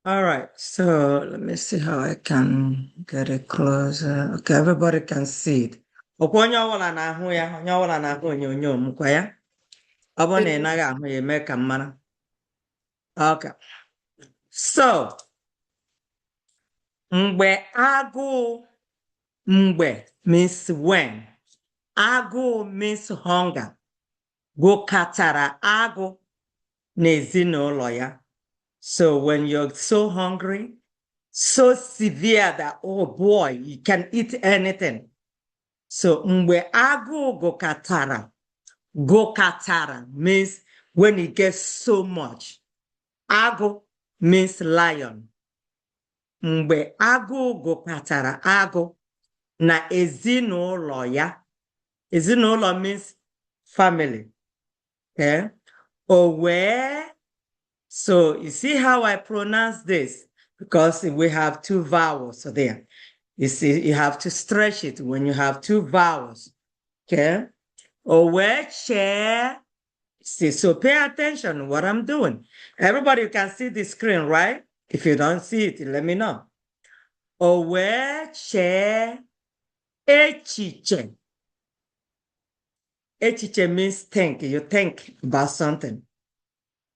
All right, so let me see how I can get it closer. Okay, everybody can see it. Okwa onye ọbụla na-ahụ ya, onye ọbụla na-ahụ onyonyo m kwa ya. Ọ bụrụ na ị naghị ahụ ya, eme ka m mara. Okay, so mgbe agụụ, mgbe means when. Agụụ means hunger. Gụkọtara agụ n'ezinụlọ ya. So when you're so hungry, so severe that, oh boy, you can eat anything. So mgbe agụụ gụkọtara means when it gets so much. Agụ means lion. Mgbe agụụ gụkọtara agụ na ezinụlọ ya. Ezinụlọ means family. Okay? So you see how I pronounce this? Because we have two vowels there. You see, you have to stretch it when you have two vowels. Okay? Oweche. See, so pay attention to what I'm doing. Everybody can see the screen, right? If you don't see it, let me know. Oweche echiche. Echiche means think. You think about something.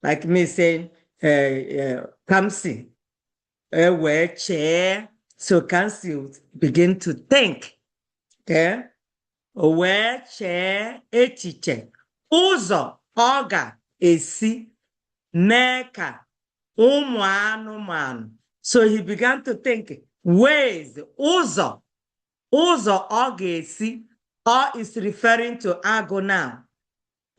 Like me saying, Kamsi. Eweche. So Kamsi begin to think. Okay? Oweche echiche. Ụzọ ọ ga-esi mee ka ụmụ anụmanụ. So he began to think ways. Ụzọ ọ ga-esi. Ọ is referring to agụ now.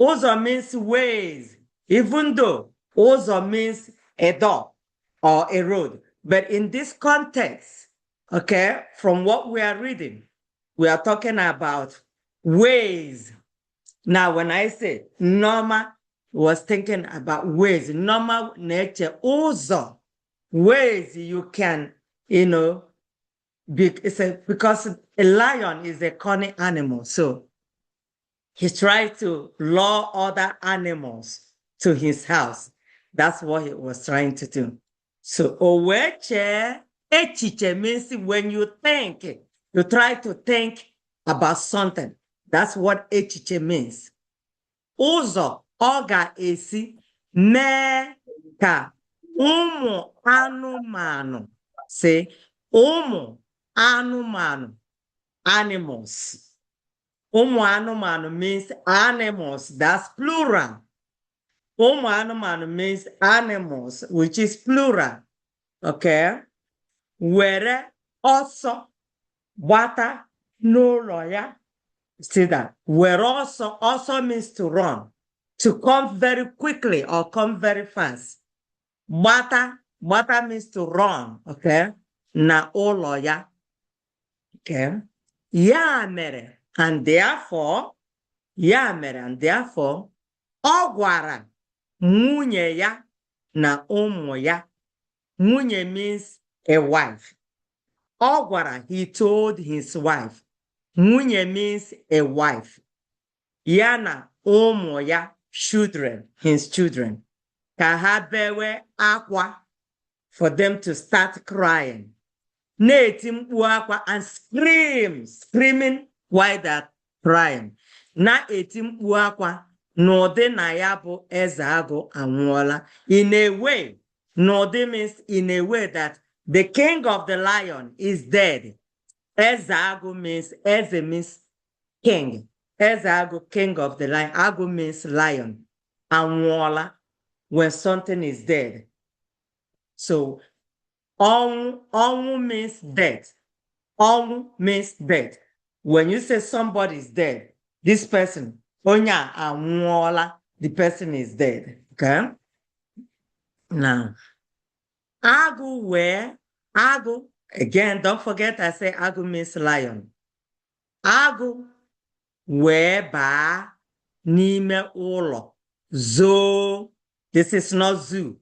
Ụzọ means ways, even though ụzọ means a door or a road. But in this context, okay, from what we are reading, we are talking about ways. Now, when I say Norma was thinking about ways, Norma nature, ụzọ, ways you can, because a lion is a cunning animal. So he tried to lure other animals to his house. That's what he was trying to do. So oweche echiche means when you think, you try to think about something. That's what echiche means. Ụzọ ọ ga-esi mee ka ụmụ anụmanụ. Say ụmụ anụmanụ, animals. Ụmụ anụmanụ means animals. That's plural. Ụmụ anụmanụ means animals, which is plural. Okay? Were ọsọ gbata n'ụlọ ya. See that? Were also means to run, to come very quickly or come very fast. Gbata means to run. Okay? Na ụlọ ya. Okay? Ya mere, and therefore, ọ gwara nwunye ya na ụmụ ya. Nwunye means a wife. Ọ gwara, he told his wife. Nwunye means a wife. Ya na ụmụ ya, children, his children. Ka ha bewe akwa, for them to start crying. Na-eti mkpu akwa and screaming while they're crying. Na-eti mkpu akwa n'ụdị na ya bụ eze agụ anwụọla. In a way, n'ụdị means in a way that the king of the lion is dead. Eze agụ means, eze means king. Eze agụ, king of the lion. Agụ means lion. Anwụọla, when something is dead. So, Onwu means death. Onwu means death. When you say somebody is dead, this person, onya anwụọla, the person is dead. Okay? Now, agụ, again, don't forget I say agụ means lion. Agụ wee baa n'ime ụlọ. Zoo. This is not zoo.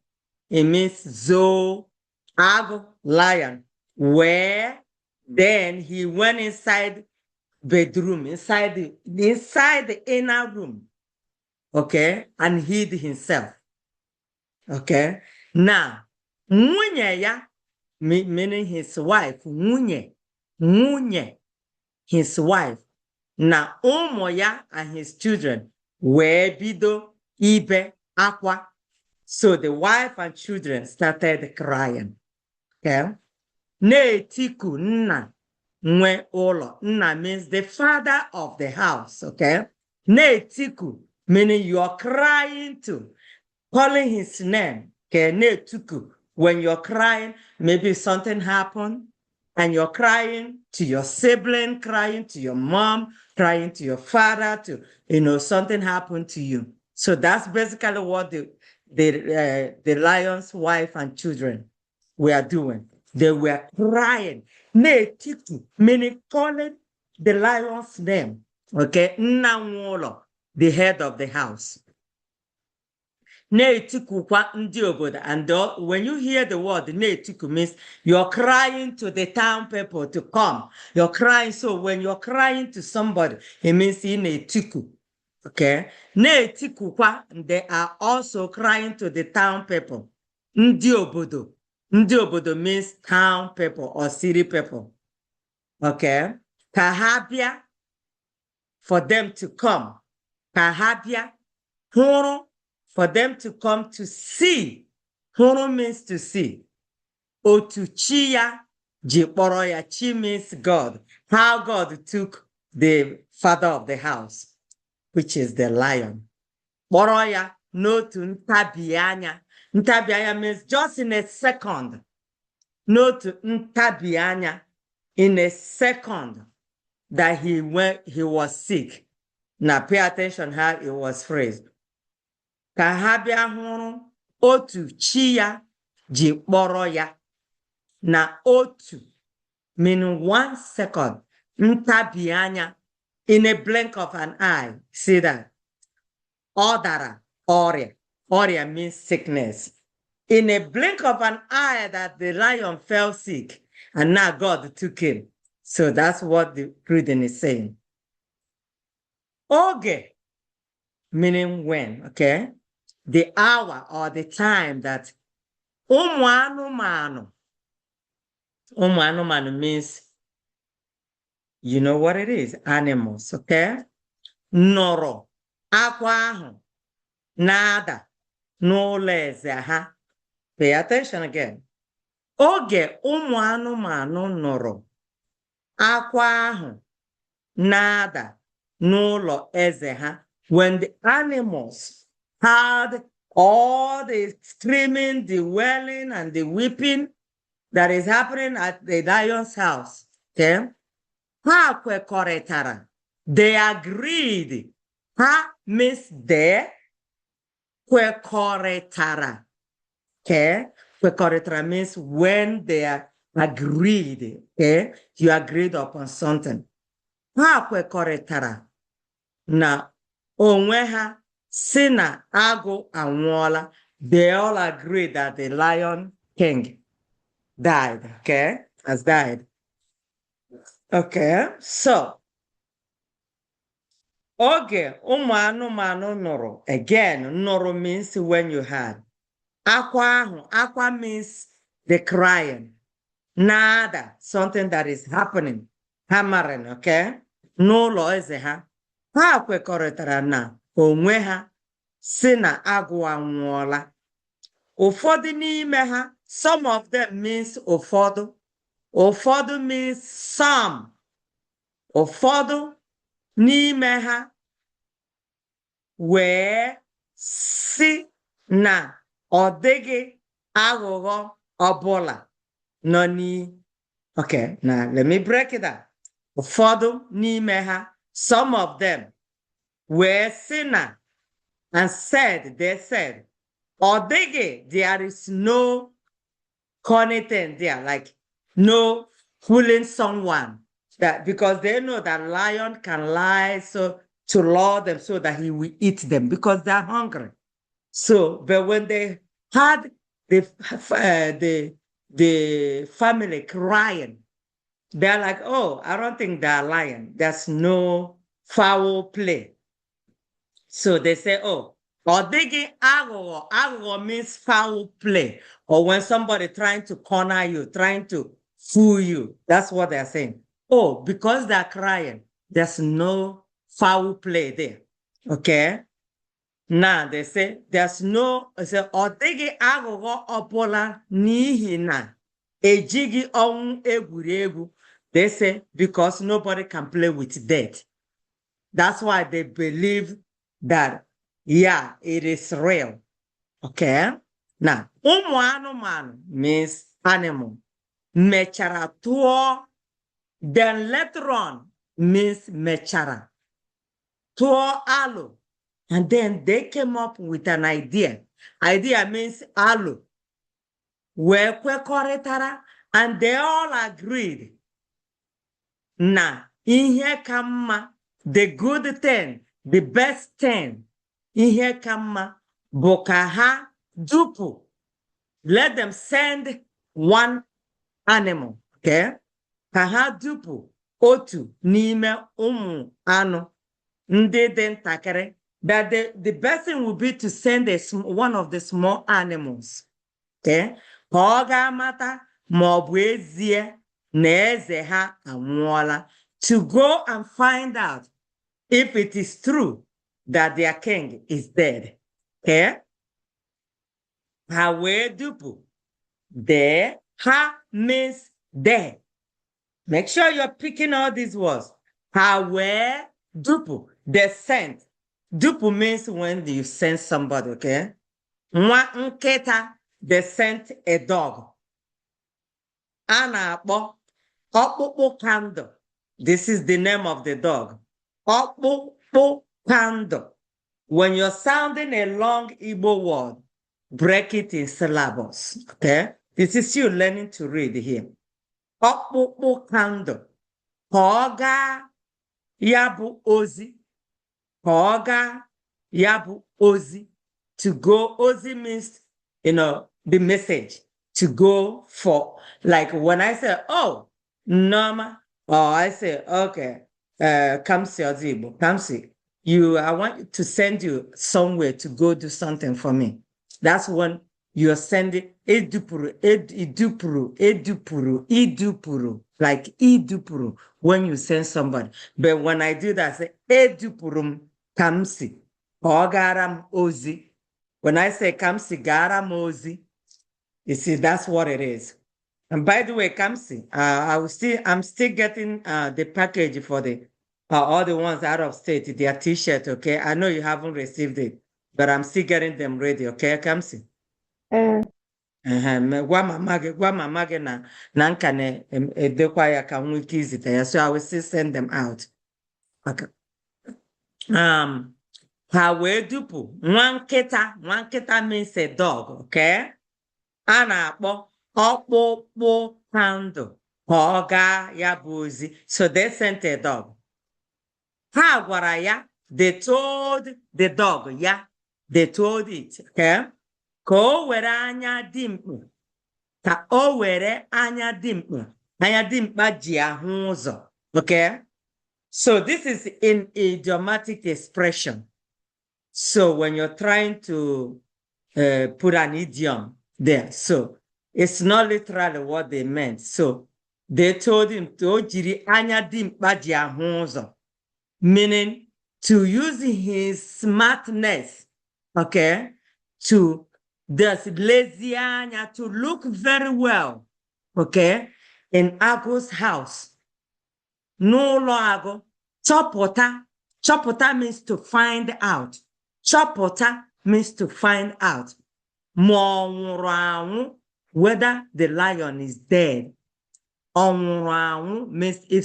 It means zoo. Agụ, lion. Where then he went inside bedroom, inside the inner room. Okay, and hid himself. Okay, now Nwunye ya, meaning his wife, nwunye, his wife, na ụmụ ya and his children wee bido ibe akwa. So the wife and children started crying. Okay? Na-etiku nna nwe ụlọ. Nna means the father of the house. Okay? Na-etiku meaning you are crying to, calling his name. Okay? Na-etiku. When you're crying, maybe something happened, and you're crying to your sibling, crying to your mom, crying to your father, something happened to you. So that's basically what the lion's wife and children were doing. They were crying, meaning calling the lion's name. Okay, Nnanwolo, the head of the house. Na-etikukwa ndị obodo. And when you hear the word na-etiku means you're crying to the town people to come. You're crying. So when you're crying to somebody, it means in na-etiku. Okay? Na-etikukwa, they are also crying to the town people. Ndị obodo. Ndị obodo means town people or city people. Okay? Ka ha bịa, for them to come. Ka ha bịa, hụrụ, for them to come to see. Hụrụ means to see. Otu chi ya ji kpọrọ ya. Chi means God. How God took the father of the house, which is the lion. Kpọrọ ya n'otu ntabi anya. Ntabi anya means just in a second. N'otu ntabi anya, in a second that he was sick. Now pay attention how it was phrased. Ka ha bịa hụrụ otu chi ya ji kpọrọ ya. Na otu, meaning 1 second, ntabi anya, in a blink of an eye. See that? Ọ dara ọrịa. Ọrịa means sickness. In a blink of an eye that the lion fell sick, and now God took him. So that's what the reading is saying. Oge, meaning when, okay? The hour or the time that ụmụ anụmanụ. Ụmụ anụmanụ means, you know what it is, animals, okay? Nọrọ akwa ahụ na-ada n'ụlọ eze ha. Pay attention again. Oge ụmụ anụmanụ nọrọ akwa ahụ na-ada n'ụlọ eze ha. When the animals had all the screaming, the wailing, and the weeping that is happening at the lion's house, okay? Ha kwekọrịtara. They agreed. Ha means they. Kwekọrịtara. Okay? Kwekọrịtara means when they are agreed. Okay? You agreed upon something. Ha kwekọrịtara na onwe ha si na agụ anwụọla. They all agree that the lion king died. Okay? Has died. Okay? So, oge ụmụ anụmanụ nụrụ. Again, nụrụ means when you had. Akwa ahụ. Akwa means the crying. Nada, something that is happening. Hammering, okay? N'ụlọ eze ha. Ha kwekọrịtara na onwe ha si na agụ anwụọla. Ụfọdụ n'ime ha, some of them means ụfọdụ. Ụfọdụ means some. Ụfọdụ n'ime ha wee si na ọ dịghị aghụghọ ọbụla nọ n'iyi. Okay, now let me break it down. Ụfọdụ n'ime ha, some of them were sinner and they said, ọ dịghị, there is no corny thing there, like no fooling someone, that because they know that lion can lie so to lure them so that he will eat them because they're hungry. So, but when they had the family crying, they're like, oh, I don't think they're lying. There's no foul play. So they say, oh, Or digging aghụghọ. Aghụghọ means foul play. Or when somebody trying to corner you, trying to fool you. That's what they're saying. Oh, because they're crying, there's no foul play there. Okay? Now they say there's no, ọ dịghị aghụghọ ọbụla n'ihi na ejighị ọnwụ egwuregwu. They say because nobody can play with death. That's why they believe that, yeah, it is real. Okay? Now, ụmụ anụmanụ means animal. Mechara tụọ, then later on means mechara. Tụọ alo. And then they came up with an idea. Idea means alo. Wee kwekọrịtara, and they all agreed na ihe ka mma, the good thing, the best thing, ihe ka mma bụ ka ha dupu. Let them send one animal, okay? Ka ha dupu otu n'ime ụmụ anụ ndị dị ntakịrị. That the best thing would be to send one of the small animals, okay? Ka ọ ga-amata ma ọ bụ ezie na eze ha anwụọla, to go and find out if it is true that their king is dead. Okay? Ha wee dupu. There, ha means there. Make sure you're picking all these words. Ha wee dupu. They sent. Dupu means when you send somebody, okay? Nwa nkịta, they sent a dog. A na-akpọ ọkpụkpụ candle. This is the name of the dog. Ọkpụkpụ candle. When you're sounding a long Igbo word, break it in syllables, okay? This is you learning to read here. Ọkpụkpụ candle. Ka ọ gaa ya bụ ozi. Ka ọ gaa ya bụ ozi. To go, ozi means, the message. To go for, like when I say, oh, Norma, or I say, okay, Kamsi Ozibo, Kamsi, I want to send you somewhere to go do something for me. That's when you're sending edupuru, like idupuru, when you send somebody. But when I do that, I say edupurum Kamsi, or garam ozi. When I say Kamsi garam ozi, you see, that's what it is. And by the way, Kamsi, I'm still getting the package for all the ones out of state, their t-shirt, okay? I know you haven't received it, but I'm still getting them ready, okay, Kamsi? Gwa mama gị na nka na-edekwa ya ka nwee ike izite ya, so I will still send them out. Okay. Ha wee dupu nwa nkịta means a dog, okay? A na-akpọ ọkpụkpụ candle ka ọ gaa ya bụ ozi. So they sent a dog. Ha gwara ya, they told the dog, yeah, they told it, okay? Ka o were anya dimkpa. Ka o were anya dimkpa. Anya dimkpa ji ahụ ụzọ, okay? So this is in idiomatic expression. So when you're trying to put an idiom there, so it's not literally what they meant. So they told him to jiri anya dimkpa ji ahụ ụzọ, meaning to use his smartness, okay, to this lazy anya, to look very well, okay, in Ago's house. N'ụlọ Agụ, chọpụta means to find out. Chọpụta means to find out. Ma ọ nwụrụ anwụ, whether the lion is dead. Ọ nwụrụ anwụ means if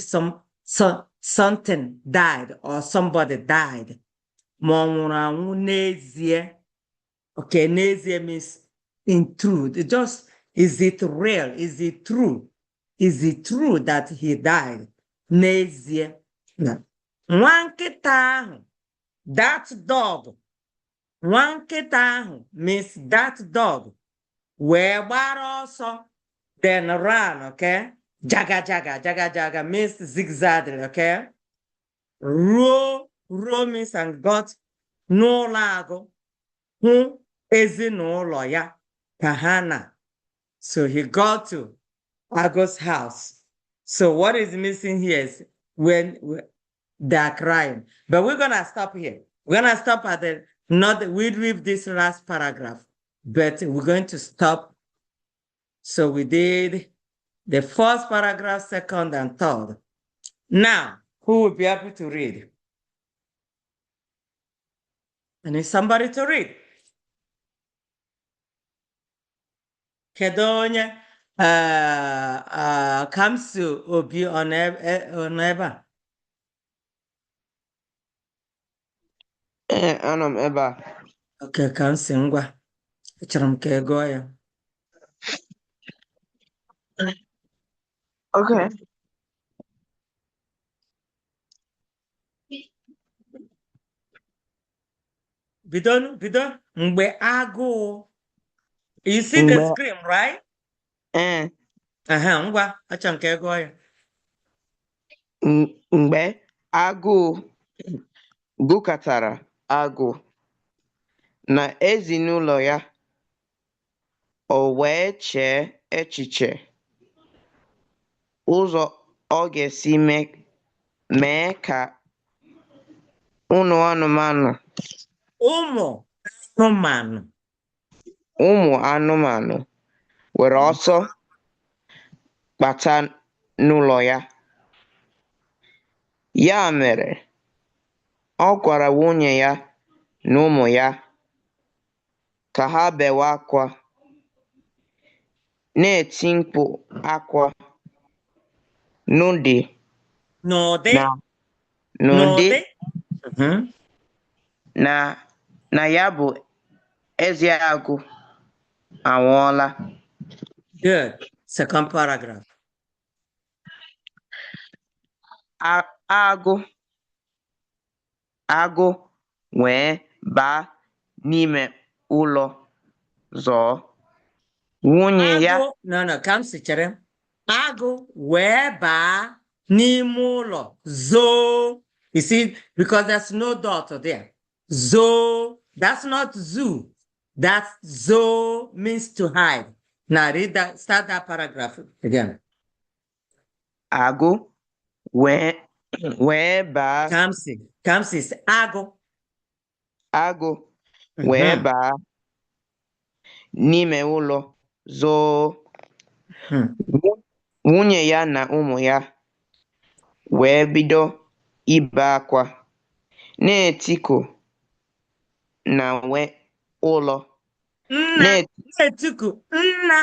something died or somebody died. Ma ọ nwụrụ anwụ n'ezie. Okay, n'ezie means in truth. It just, is it real? Is it true? Is it true that he died? N'ezie. Nwa nkịta ahụ, that dog. Nwa nkịta ahụ means that dog. Wee gbara ọsọ, then ran, okay? Jaga means zigzag, okay? Ruo means and got n'ụlọ Agụ. hụ ezinụlọ ya ka ha na. So he got to Agụ's house. So what is missing here is when they're crying. But we're going to stop here. We're going to stop at the, not, we read this last paragraph, but we're going to stop. So we did the first paragraph, second, and third. Now, who will be able to read? I need somebody to read. Kedu onye Kamsu Obi ọ nọ ebe a? Anọ m ebe a. Okay, Kamsi, ngwa. Achọrọ m ka ị gụọ ya. Okay. Bido mgbe agụụ. You see the Mgbe screen, right? Ngwa, achọrọ m ka ị gụọ ya. mgbe agụụ gụkọtara agụ na ezinụlọ ya, o wee chee echiche ụzọ ọ ga-esi mee ka ụmụ anụmanụ were ọsọ bata n'ụlọ ya. Ya mere, ọ gwara nwunye ya na ụmụ ya ka ha bewe akwa, na-eti mkpu akwa n'ụdị na ya bụ eze agụ anwụọla. Good. Second paragraph. Agụ wee baa n'ime ụlọ zọọ nwunye ya. No, Kamsi, chere. Agụ wee baa n'ime ụlọ zoo. You see, because there's no dot there. Zoo, that's not zoo. That zoo means to hide. Now read that, start that paragraph again. Agụ wee baa. Kamsi is agụ. Agụ wee baa n'ime ụlọ zoo. Nwunye ya na ụmụ ya wee bido ibe akwa, na-etiku na nwe ụlọ. Na-etiku nna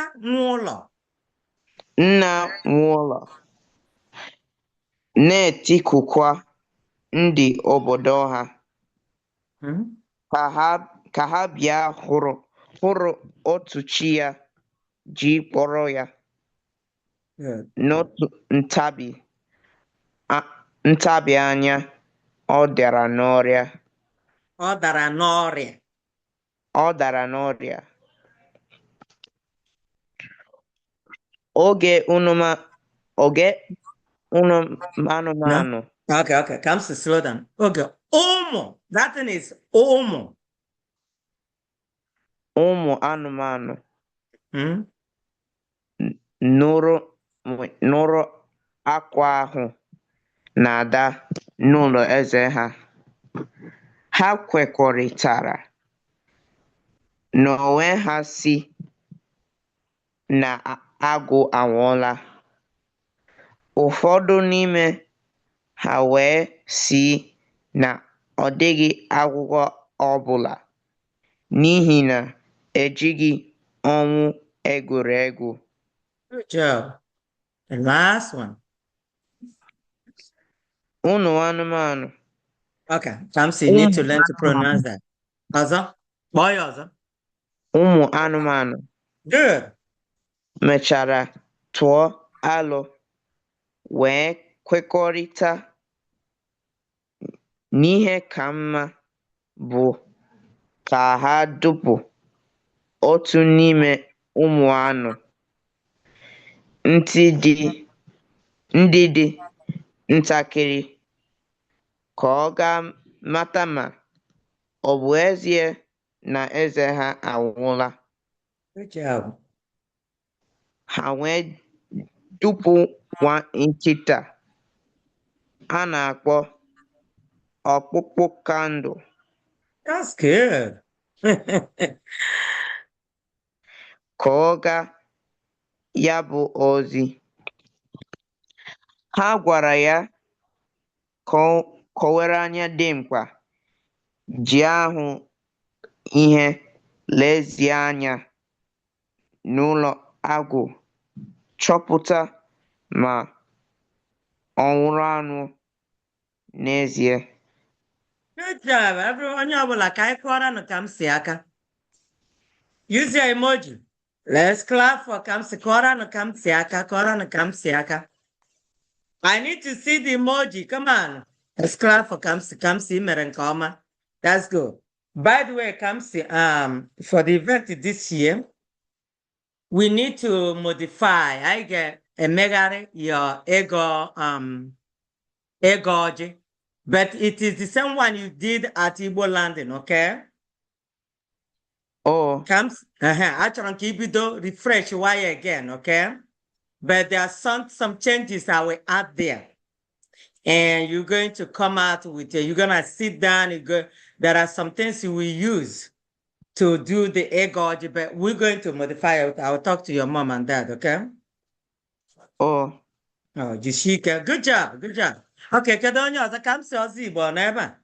nwe ụlọ. Na-etikukwa ndị obodo ha ka ha bịa hụrụ otu chi ya ji kpọrọ ya. N'otu ntabi anya, ọ dara n'ọrịa. Oge anụmanụ. Okay, come to slow down. Okay, that thing is ụmụ anụmanụ nụrụ akwa ahụ na-ada n'ụlọ eze ha. Ha kwekọrịtara n'onwe ha si na agụ anwụọla. Ụfọdụ n'ime ha wee sị na ọ dịghị akwụkwọ ọbụla n'ihi na ejighị ọnwụ egwuregwu. Good job. The last one. Ụmụ anụmanụ. Okay, Kamsi, you need to learn to pronounce that. Ọzọ? Kpọọ ya ọzọ. Ụmụ anụmanụ. Good. Mechara tụọ alo wee kwekọrịta n'ihe ka mma bụ ka ha dupu otu n'ime ụmụ anụ ndị dị ntakịrị ka ọ gaa mata ma ọ bụ ezie na eze ha anwụọla. Good job. Ha wee dupu nwa nkịta a na-akpọ ọkpụkpụ kandụl That's good. ka ọ gaa ya bụ ozi. Ha gwara ya ka o were anya dimkpa ji ahụ ihe lezie anya n'ụlọ agwụ chọpụta ma ọ nwụrụ anwụ n'ezie. Good job. Everyone, you will like I no kamsi aka. Use your emoji. Let's clap for kamsi kora no kamsi aka. Kora no kamsi aka. I need to see the emoji. Come on. Let's clap for kamsi. Kamsi merenkoma. That's good. By the way, kamsi, for the event this year, we need to modify. I get a megare your ego, but it is the same one you did at Igbo Landing, okay? Oh, Comes, actually, keep it though, refresh why again, okay? But there are some changes I will add there. And you're going to come out with you're gonna sit down, there are some things you will use to do the ego, but we're going to modify it. I'll talk to your mom and dad, okay? oh, Oh, Jishika, good job, good job. Okay, kedu onye ọzọ ka m si ọzọ Igbo ọ nọ ebe a?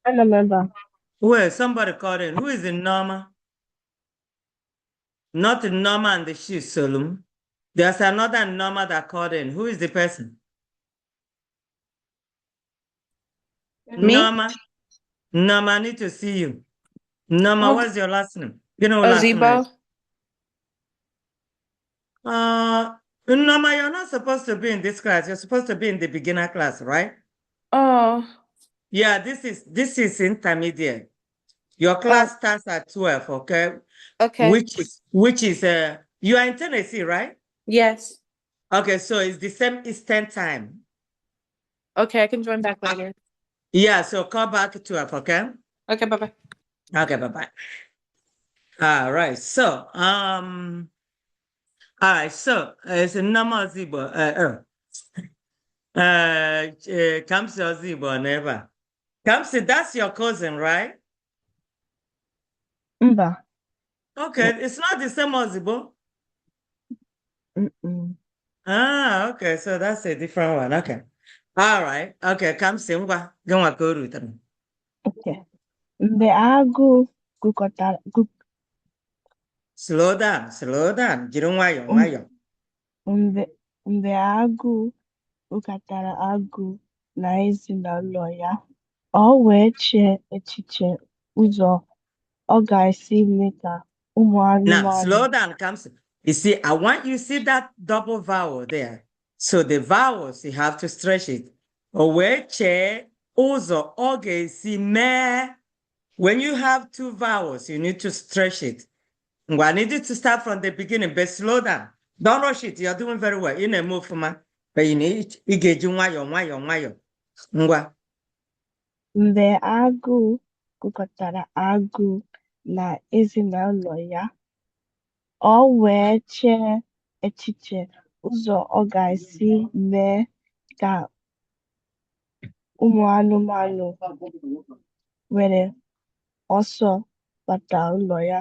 I remember. Well, somebody called in. Who is in Norma? Not in Norma and the She Solum. There's another Norma that called in. Who is the person? Me? Norma. Norma, I need to see you. Norma, Oh. what's your last name? You know last name. Ozebo? Norma, you're not supposed to be in this class. You're supposed to be in the beginner class, right? Oh. Yeah, this is intermediate. Your class starts at 12, okay? Okay. Which is you are in Tennessee, right? Yes. Okay, so it's the same Eastern time. Okay, I can join back later. Yeah, so call back at 12, okay? Okay, bye-bye. Okay, bye-bye. All right, so it's a normal Zibo. Kamsi Ozibo, never. Kamsi, that's your cousin, right? Mba. Okay, it's not the same Ozibo. Mm-mm. Okay, so that's a different one. Okay. All right. Okay, Kamsi, ngwa, gwa ka o rutere. Okay. Mgbe agụụ gụkọtara Slow down. Jiri nwayọọ. mgbe agụụ gụkọtara agụụ na ezinụlọ ya, ọ wee chee echiche ụzọ ọ ga-esi mee ka ụmụ Now, anụmanụ. slow down, Kamsi. You see, I want you to see that double vowel there. So the vowels, you have to stretch it. Oweche, ụzọ, ọ ga-esi mee. When you have two vowels, you need to stretch it. I need you to start from the beginning, but slow down. Don't rush it. You're doing very well. In a move, but you need to get nwayọọ. Ngwa. Mgbe agụụ gụkọtara agụụ na ezinụlọ ya, ọ wee chee echiche ụzọ ọ ga-esi mee ka ụmụ anụmanụ were ọsọ bata ụlọ ya.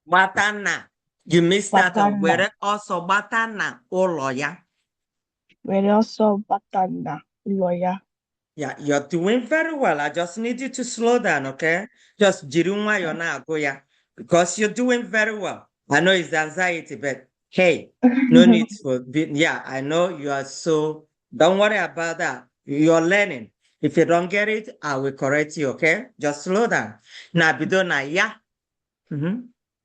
Batana. You missed that. Batanna. Were also batana ụlọ ya. Were ọsọ bata n'ụlọ ya. Yeah, you're doing very well. I just need you to slow down, okay? Just jiri nwayọọ na-agụ ya because you're doing very well. I know it's anxiety, but hey, no need for yeah, I know you are so don't worry about that. You're learning. If you don't get it, I will correct you, okay? Just slow down. Na bido na ya.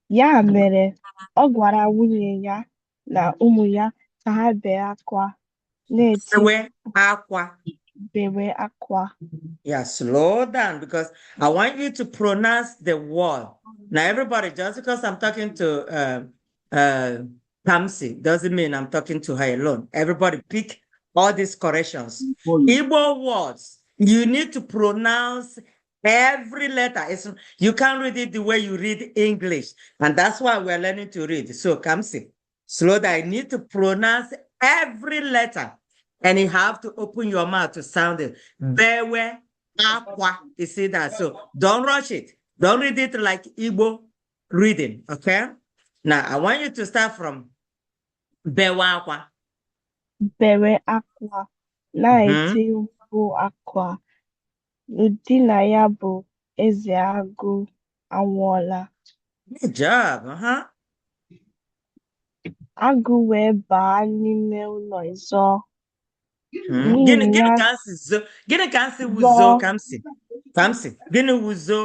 Ya mere, ọ gwara nwunye ya na ụmụ ya ka ha bee akwa na-eti Bewe akwa. bewe akwa. Yeah, slow down because I want you to pronounce the word. Now, everybody, just because I'm talking to Kamsi doesn't mean I'm talking to her alone. Everybody pick all these corrections. Igbo words, You need to pronounce every letter. You can't read it the way you read English. And that's why we're learning to read. So come see. Slow down. You need to pronounce every letter. And you have to open your mouth to sound it. Bewe, aqua. You see that? So don't rush it. Don't read it like Igbo reading. Okay? Now, I want you to start from bewe aqua. bere akwa, na-eti mkpu akwa, n'ụdị na ya bụ eze agụ anwụọla. Good job. Uh-huh. Agụ wee baa n'ime ụlọ ịzọ. Gịnị Nwunye ya ka m si zo? Gịnị ka m si wuzo zọọ. ka m si? Ka m si. Gịnị wuzo?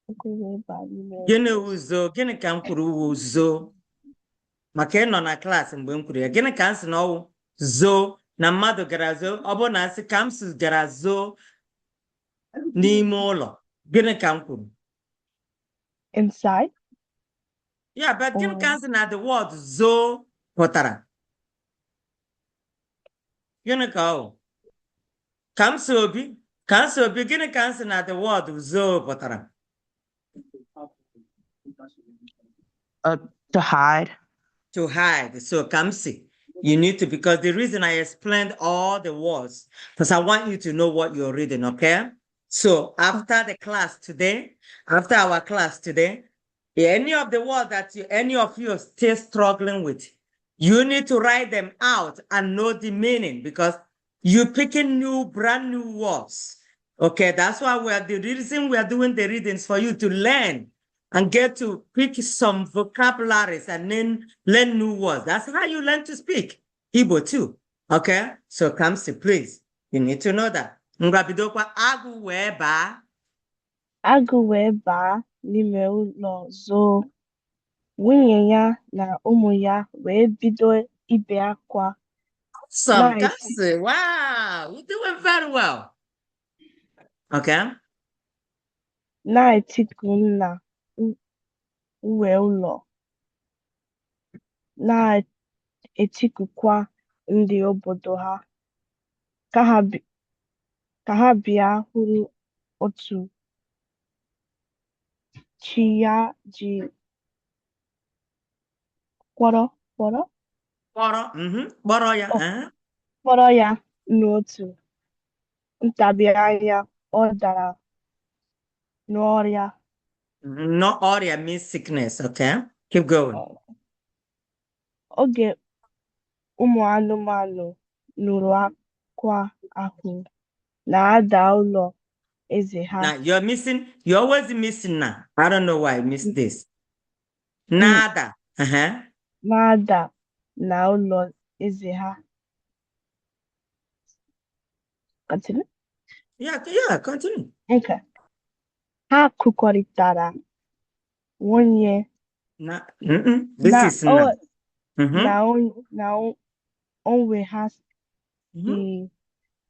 Agụ wee baa n'ime Gịnị ụlọ ịzọ. wuzo? Gịnị ka m kwuru wuzo? Maka ị nọ na klaasị mgbe m kwuru ya. Gịnị ka m si na ọwụ zo na mmadụ gara zo? Ọ bụrụ na asị ka m si gara zo n'ime ụlọ. Gịnị ka m kwuru? Inside Yeah, but gịnị ka m or si na the word zo pụtara? Gịnị ka ọ? Ka m si obi? Ka m si obi gịnị ka m si na the word zo pụtara? To hide. To hide. So Kamsi, you need to, because the reason I explained all the words, because I want you to know what you're reading, okay? So after the class today, after our class today, any of the words that any of you are still struggling with, you need to write them out and know the meaning because you're picking brand new words. Okay, that's why the reason we are doing the readings for you to learn and get to pick some vocabularies and then learn new words. That's how you learn to speak Igbo too. Okay? So Kamsi, please, you need to know that. Ngwabidokwa agụ wee baa. agụ wee baa n'ime ụlọ zoo. Nwunye ya na ụmụ ya wee bido ibe akwa. Awesome, Kamsi. Wow, you're doing very well. Okay? Na-etiku nna uwe ụlọ, na-etikukwa ndị obodo ha ka ha bịa hụrụ otu chi ya ji kpọrọ ya n'otu ntabi anya ọ dara n'ọrịa. No ọrịa means sickness, okay? Keep going. Oge ụmụ anụmanụ nụrụ akwa ahụ na-ada ụlọ eze ha. Now you're always missing now. I don't know why I missed this. Nada. Na-ada n'ụlọ eze ha. Continue? Yeah, continue. Okay. Ha kụkọrịtara nwunye This is now. na onwe ha si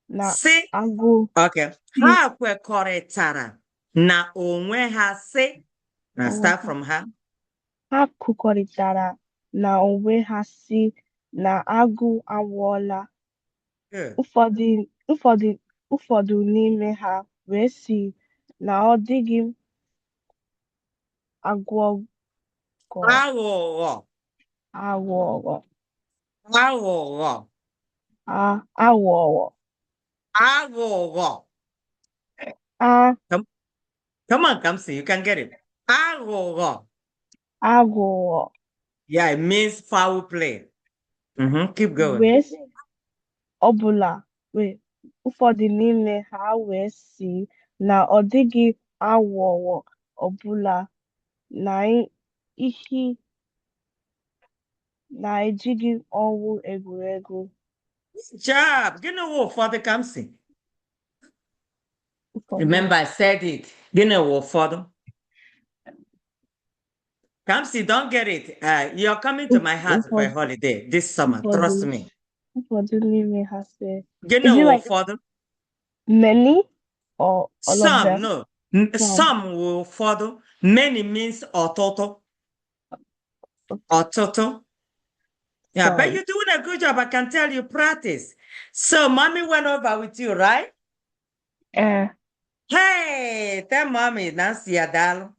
na si agụ. Okay. Ha kwekọrịtara na onwe ha si. Now start from her. Ha kụkọrịtara na onwe ha si na agụ anwụọla. Ụfọdụ n'ime ha wee sị na ọ dịghị aghụghọ. Come on, come see. You can get it. Aghụghọ. Yeah, it means foul play. Keep going. Ụfọdụ n'ime ha wee sị na ọ dịghị aghụghọ ọbụla na-ejighị ọnwụ egwuregwu. Job. Gịnị wụ ụfọdụ ka m si? Remember, I said it. Gịnị wụ ụfọdụ? Kamsi, don't get it. You're coming to my house for a holiday this summer. Trust me. Ụfọdụ n'ime ha sị. Gịnị wụ ụfọdụ? Many or all of them? No. Some wụ ụfọdụ. Many means ọtụtụ. Ọtụtụ. Yeah, but you're doing a good job. I can tell you practice. So mommy went over with you, right? Hey, tell mommy, Nancy Adalo.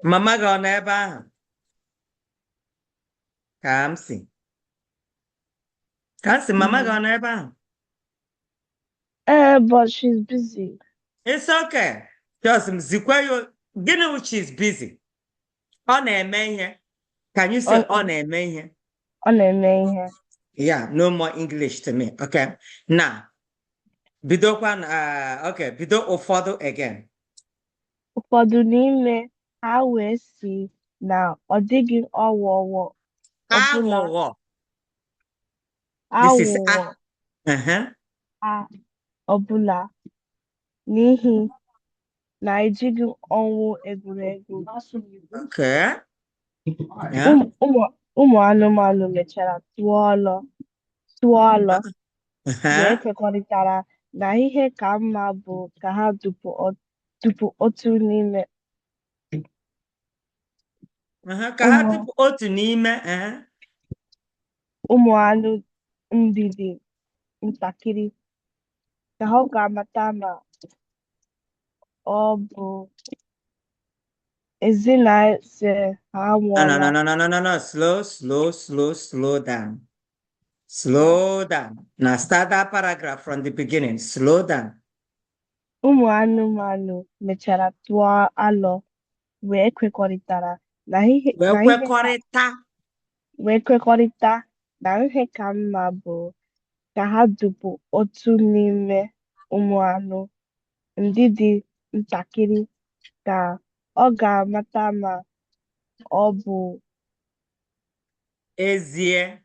Mama go never. Come see. Come see, mama go never. But she's busy. It's okay. Just Zikwayo, you know she's busy. On a man here. Can you say on a man here? Ọ na-eme ihe. Yeah, no more English to me. Okay. Now, bidokwan, okay, bido ụfọdụ again. Ụfọdụ n'ime ha wee sị na ọ dịghị ọghụghọ ọbụla Aghụghọ. This is aghụghọ uh-huh. ọbụla n'ihi na ejighị ọnwụ egwuregwu. Okay. Yeah. Ụmụ anụmanụ mechara tụọ alo wee kwekọrịtara na ihe ka mma bụ ka ha dupu otu n'ime Ka ha tupu otu n'ime ụmụ anụ ndidi ntakịrị ka ha ga-amata ma ọ bụ ezineze ha anwụọla. No. Slow down. Slow down. Now start that paragraph from the beginning. Slow down. Ụmụ anụmanụ mechara tụọ alo wee kwekọrịtara na ihe ka mma bụ ka ha dupu otu n'ime ụmụ anụ ndị dị ntakịrị ka ọ ga-amata ma ọ bụ ezie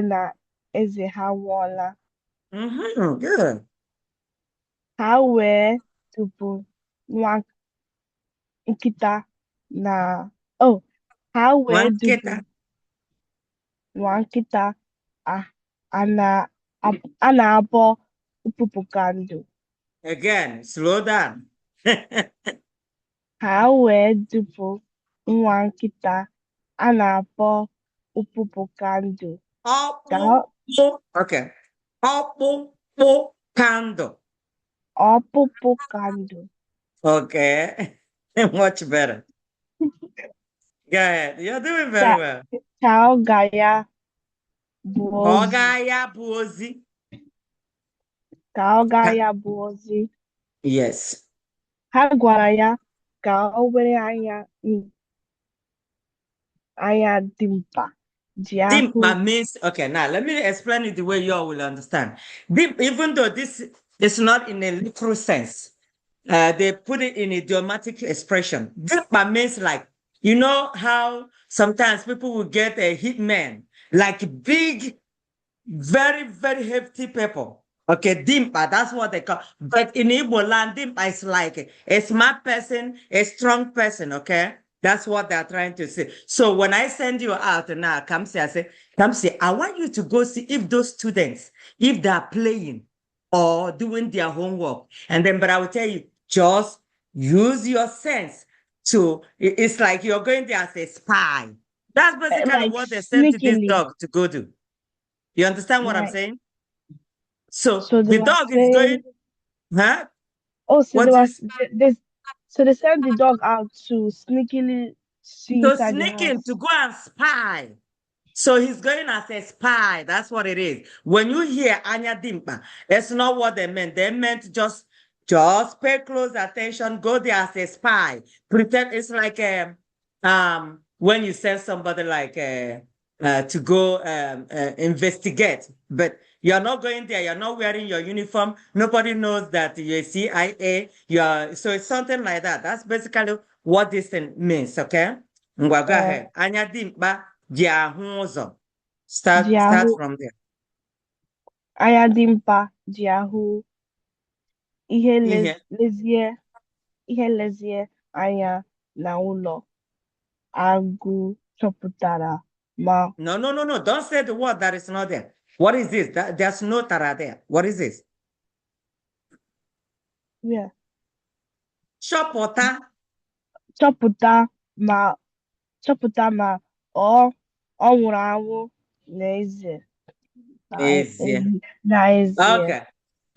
na eze ha nwụọla. Good. Ha wee dupu nwa nkịta a na-abọ ụpụpụ ka ndụ. Again, slow down. Ha wee dupu nwa nkịta a na-abọ ụpụpụ ka ndụ. Okay. Ọkpụkpụ candle. Ọpụpụ ka ndụ. Okay. Much better. Go ahead. You're doing very well. Ka ọga ya bụ ozi. Ka ọga ya bụ ozi. Yes. Ha gwara ya ka o were anya dimkpa ji ahụ. Dimkpa means, okay, now let me explain it the way you all will understand. Even though this is not in a literal sense, they put it in idiomatic expression. Dimkpa means like, you know how sometimes people will get a hitman, like big, very, very hefty people. Okay, Dimpa, that's what they call. But in Igbo land, Dimpa is like a smart person, a strong person, okay? That's what they're trying to say. So when I send you out now, come say, I want you to go see if those students, if they're playing or doing their homework. And then, but I will tell you, just use your sense to, it's like you're going there as a spy. That's basically Like what they sent to this sneakily. dog to go do. You understand what I'm saying? So they the were dog is saying, going, huh? oh, so What they were is so they sent the dog out to sneakily see to inside the sneak in house. to go and spy? So he's going as a spy. That's what it is. When you hear Anya Dimpa, it's not what they meant. They meant just pay close attention, go there as a spy. Pretend it's like when you send somebody like to go investigate, but you're not going there, you're not wearing your uniform, nobody knows that you're CIA, so it's something like that. That's basically what this thing means, okay? Ngwa, go ahead. Anya Dimpa ji ahụ ụzọ. Start from there. Anya dimkpa ji ahụ ihe lezie anya na ụlọ agụ chọpụtara ma. No. Don't say the word that is not there. What is this? There's no tara there. What is this? Yeah. Chọpụta Chọpụta ma Ọ nwụrụ anwụ n'ezie. N'ezie. Okay.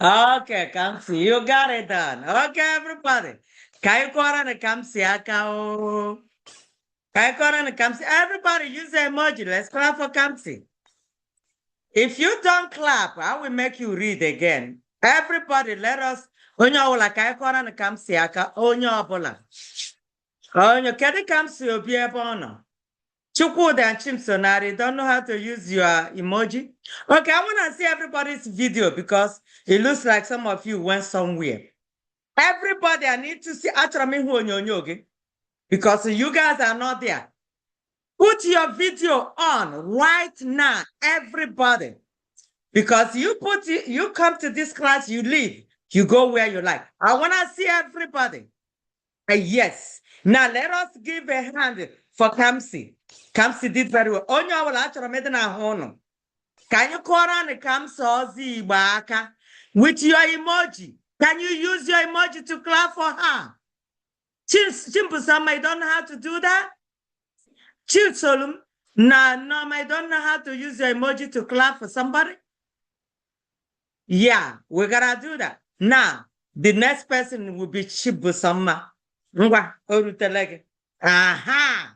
Okay, Kamsi, you got it done. Okay, everybody. Kaikora and Kamsi Akao. Kaikora and Kamsi. Everybody use the emoji. Let's clap for Kamsi. If you don't clap, I will make you read again. Everybody, let us. Onyo ola Kaikora and Kamsi Aka. Onyo abola. Onyo Kedi Kamsi Obi Ebono. Chukwude and Chimsonari don't know how to use your emoji. Okay, I want to see everybody's video because it looks like some of you went somewhere. Everybody, I need to see Atrami because you guys are not there. Put your video on right now, everybody. Because you come to this class, you leave, you go where you like. I want to see everybody. Yes. Now let us give a hand for Kamsi. Kamsi did very well. Onyo wala achọrọ m ịdị n'ahụ ụnụ. Ka anyị kụọrọ anyị Kamsi ozi Igbo aka with your emoji. Can you use your emoji to clap for her? Chimpusama, you don't know how to do that? Chilsolum, no, I don't know how to use your emoji to clap for somebody. Yeah, we're gonna do that. Now, the next person will be Chimpusama. Aha!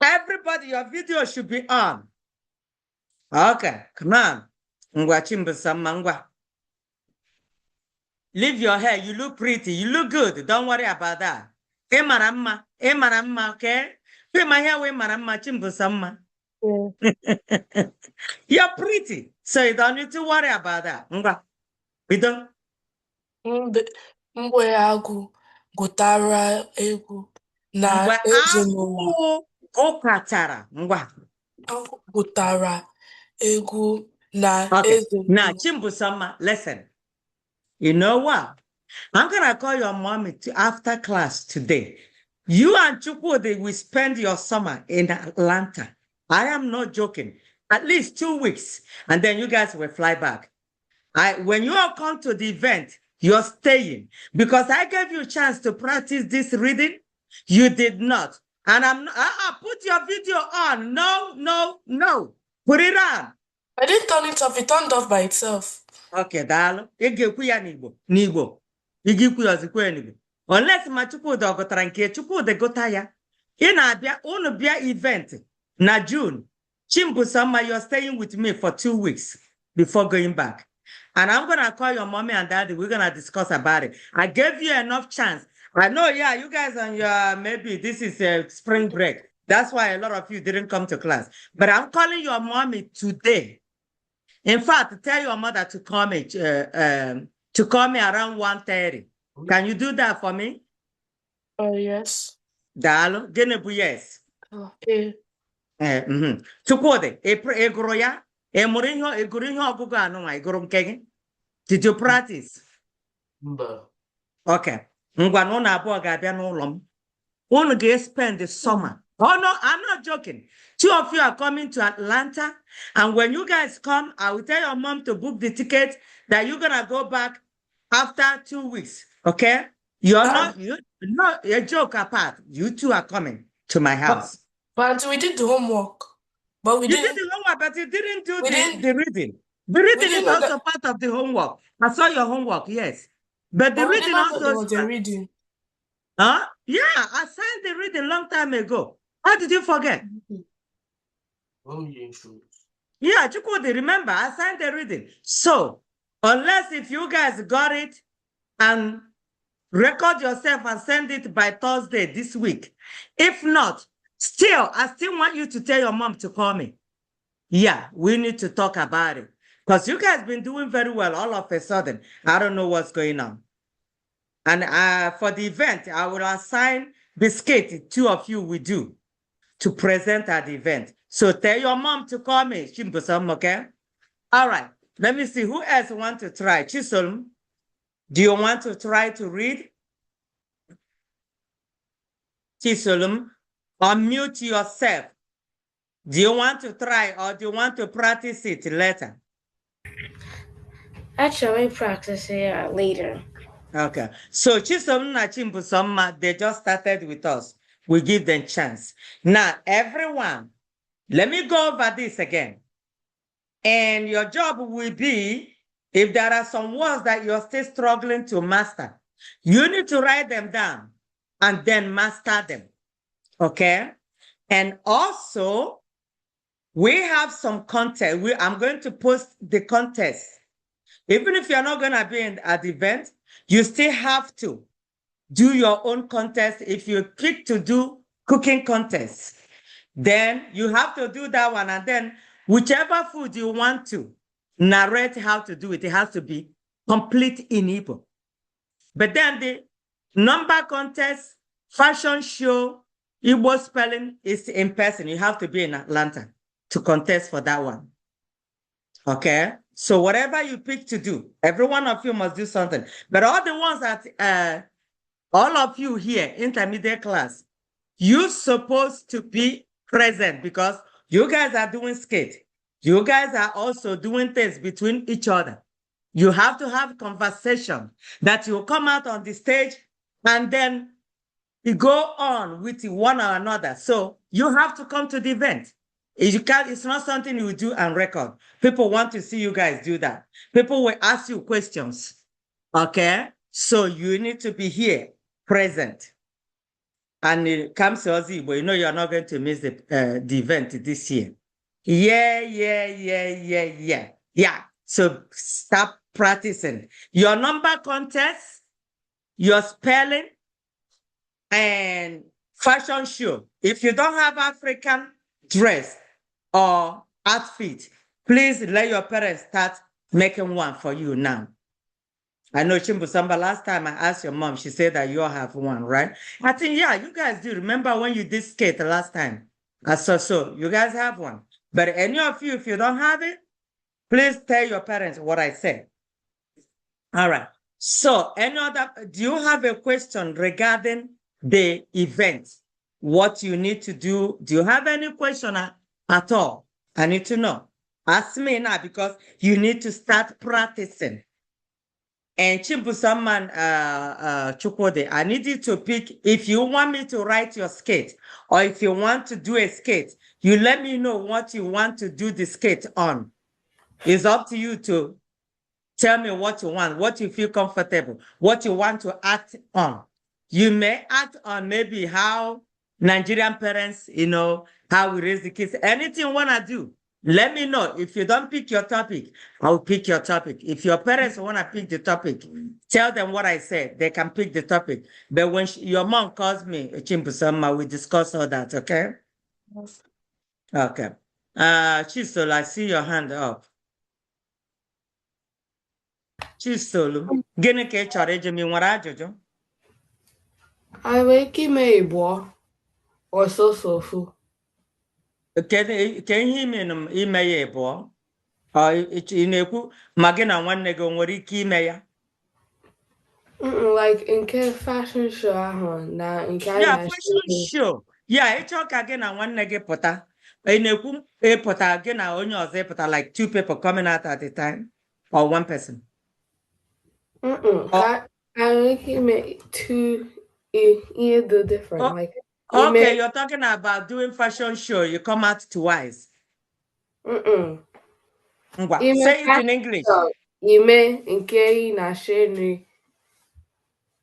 Everybody, your video should be on. Okay, come on. Leave your hair. You look pretty. You look good. Don't worry about that. Maramma, okay? My hair, maramma, Chimbusama. You're pretty. So you don't need to worry about that. We don't. Mgbe agụ gụtara egwu na ezinụlọ. Okatara, Gụtara egwu na ezinụlọ. Now, Chimbusama, listen. You know what? I'm gonna call your mommy after class today. You and Chukwude will spend your summer in Atlanta. I am not joking. At least 2 weeks, and then you guys will fly back. When you all come to the event, you're staying because I gave you a chance to practice this reading. You did not. And put your video on. No. Put it on. I didn't turn it off. It turned off by itself. Okay, dalo. N'Igbo. Unless ma Chukwude ogotara nke Chukwude gota ya. Ị na-abịa unu bịa event na June. Chimbusama, you're staying with me for 2 weeks before going back. And I'm going to call your mommy and daddy. We're going to discuss about it. I gave you enough chance. I know, yeah, you guys on your, maybe this is a spring break. That's why a lot of you didn't come to class. But I'm calling your mommy today. In fact, tell your mother to call me around 1:30. Can you do that for me? Yes. Dalo, genebu yes. Okay. Chukwude, egoro ya? Did you practice? Okay. Ngwanu na abụọ ga-abịa n'ụlọ m. Unu ga-spend the summer. Oh no, I'm not joking. 2 of you are coming to Atlanta, and when you guys come, I will tell your mom to book the ticket that you're gonna go back after 2 weeks. Okay? You're not a joke apart. You two are coming to my house. But we did the homework. But we didn't. You did the homework, but you didn't do the reading. The reading is also part of the homework. I saw your homework, yes. But the reading also was the reading. Huh? Yeah, I signed the reading long time ago. How did you forget? Yeah, Chukwudi, remember, I signed the reading. So, unless if you guys got it and record yourself and send it by Thursday this week. If not, I still want you to tell your mom to call me. Yeah, we need to talk about it. Because you guys been doing very well all of a sudden. I don't know what's going on. And for the event, I will assign biscuit, 2 of you will do to present at the event. So tell your mom to call me, Chimbusam, okay? All right, let me see who else want to try. Chisolm, do you want to try to read? Chisolm, unmute yourself. Do you want to try or do you want to practice it later? Actually, practice it later. Okay. So Chisom na Chimbusoma, they just started with us. We give them chance. Now, everyone, Let me go over this again. And your job will be, if there are some words that you're still struggling to master, you need to write them down and then master them. Okay? And also, we have some content. I'm going to post the contest. Even if you're not going to be at the event, you still have to do your own contest. If you pick to do cooking contests, then you have to do that one. And then whichever food you want to narrate how to do it, it has to be complete in Igbo. But then the number contest, fashion show, Igbo spelling is in person. You have to be in Atlanta to contest for that one. Okay? So whatever you pick to do, every one of you must do something. But all the ones that, all of you here, intermediate class, you're supposed to be present because you guys are doing skate. You guys are also doing things between each other. You have to have conversation that you come out on the stage and then you go on with one or another. So you have to come to the event. It's not something you do and record. People want to see you guys do that. People will ask you questions. Okay? So you need to be here, present. And it comes to Ozzy, you know you're not going to miss the event this year. Yeah. So start practicing. Your number contest, your spelling, and fashion show. If you don't have African dress or outfit, please let your parents start making one for you now. I know Chimbusamba, last time I asked your mom, she said that you all have one, right? I think, yeah, you guys do. Remember when you did skate the last time? So you guys have one. But any of you, if you don't have it, please tell your parents what I said. All right. So do you have a question regarding the event? What you need to do? Do you have any question at all? I need to know. Ask me now because you need to start practicing. And Chimbusaman Chukwode, I need you to pick, if you want me to write your skate, or if you want to do a skate, you let me know what you want to do the skate on. It's up to you to tell me what you want, what you feel comfortable, what you want to act on. You may act on maybe how Nigerian parents, how we raise the kids, anything you want to do. Let me know. If you don't pick your topic, I'll pick your topic. If your parents want to pick the topic, tell them what I said. They can pick the topic. But when your mom calls me, Chimpusama, we discuss all that, okay? Yes. Okay. Chisol, I see your hand up. Chisol, gịnị ka ị chọrọ ịjụ m? Ị nwere ajụjụ? I wake ime Igbo or so. Ka ihe ime ya ịbụọ? Ị na-ekwu ma gị na nwanne gị o nwere ike ime ya? Like nke fashion show ahụ na nke anyị Yeah, na fashion show. Yeah, ịchọ ka gị na nwanne gị pụta. Ị na-ekwu ịpụta gị na onye ọzọ ịpụta, like two people coming out at a time or one person? I wake ime two either different. Like okay, you're talking about doing fashion show. You come out twice. Say it in English. Ime nke na sheni.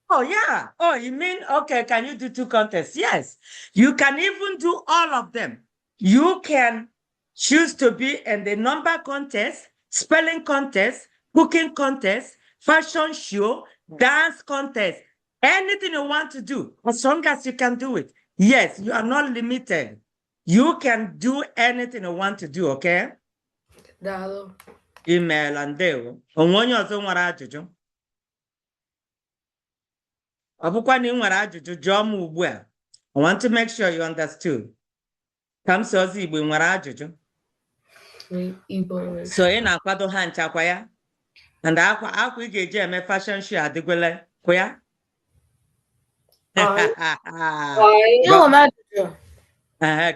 Oh, yeah. Oh, you mean, okay, can you do two contests? Yes. You can even do all of them. You can choose to be in the number contest, spelling contest, cooking contest, fashion show, dance contest, anything you want to do, as long as you can do it. Yes, you are not limited. You can do anything you want to do, okay? Dalo. Email and deal. Onwonyo ọzọ nwere ajụjụ. Ọ bụkwa na ị nwere ajụjụ jụọ m ugbu a. I want to make sure you understood. Kamsi Ozi Igbo nwere ajụjụ. Igbo. So ị na-akwado ha nchakwa ya? And akwa ị ga-eji eme fashion show adịgwele kwa ya?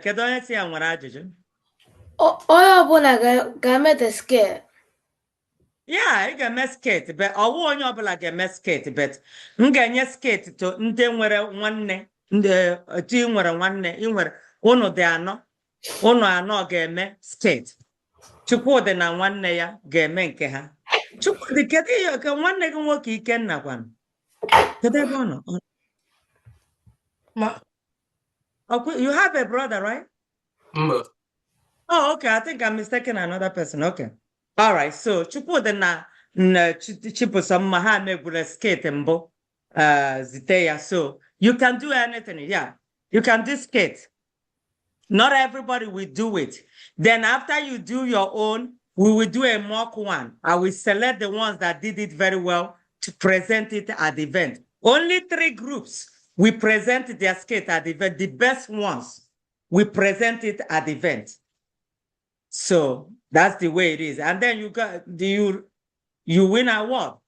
Kedu onye si ya nwere ajụjụ? Onye ọbụla ga-eme skate. Yeah, ị ga-eme skate, but ọwụ onye ọbụla ga-eme skate, but m ga-enye skate to ndị nwere nwanne, ndị nwere nwanne, ị nwere unu dị anọ. Unu anọ ga-eme skate. Chukwudi na nwanne ya ga-eme nke ha. Chukwudi, kedu ihe ka nwanne gị nwoke Ikenna kwanụ? Kedu ebe ọ nọ? Ma. Okay, you have a brother, right? Mba. Oh, okay. I think I'm mistaken another person. Okay. All right. So Chukwudi na Chibusamma ha megwure skate mbụ zite ya. So you can do anything. Yeah. You can do skate. Not everybody will do it. Then after you do your own, we will do a mock one. I will select the ones that did it very well to present it at the event. Only 3 groups we present their skate at the event. The best ones, we present it at the event. So that's the way it is. And then you win an award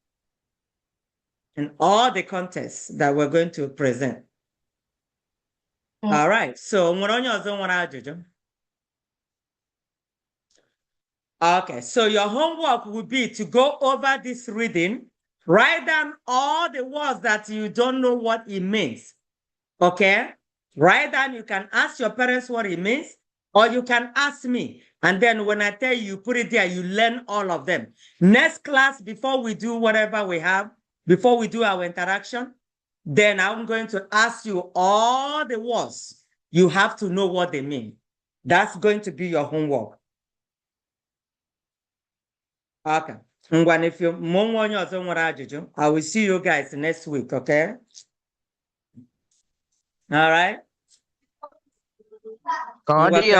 in all the contests that we're going to present. All right. So okay, so your homework will be to go over this reading, write down all the words that you don't know what it means. Okay? Write down, you can ask your parents what it means, or you can ask me. And then when I tell you, put it there, you learn all of them. Next class, before we do whatever we have, before we do our interaction, then I'm going to ask you all the words. You have to know what they mean. That's going to be your homework. Okay. Ngwan, if you I will see you guys next week, okay? All right? Kemgbe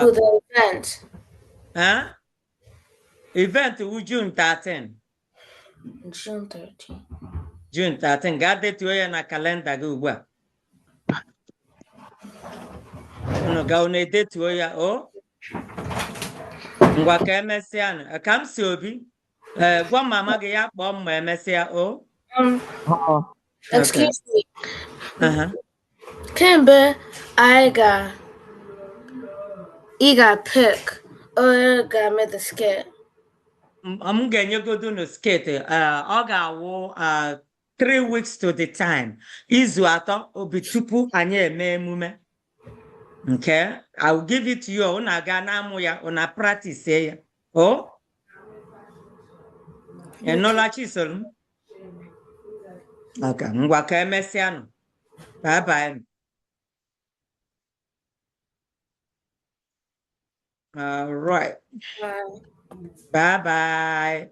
bụ the event. Huh? Event will June 13. June 13. June 13. Gaa detuo ya na kalenda gị ugbu a. Unu ga unu edetuo ya, o? Ngwa ka emesịa. Ka m si Obi. Gwa mama gị ya kpọọ m ma emesịa, o? Excuse me. Kemgbe ị ga-pick onye ga-eme the skit. M ga-enyegodu unu skate. Ọ ga-awụ 3 weeks to the time. Izu atọ obi tupu anyị eme emume. Okay, I will give it to you. Una ga na-amụ ya, una practice ya. Oh? Enola Chisolm? Okay, ngwa ka emesịanụ. Bye bye. All right. Bye bye.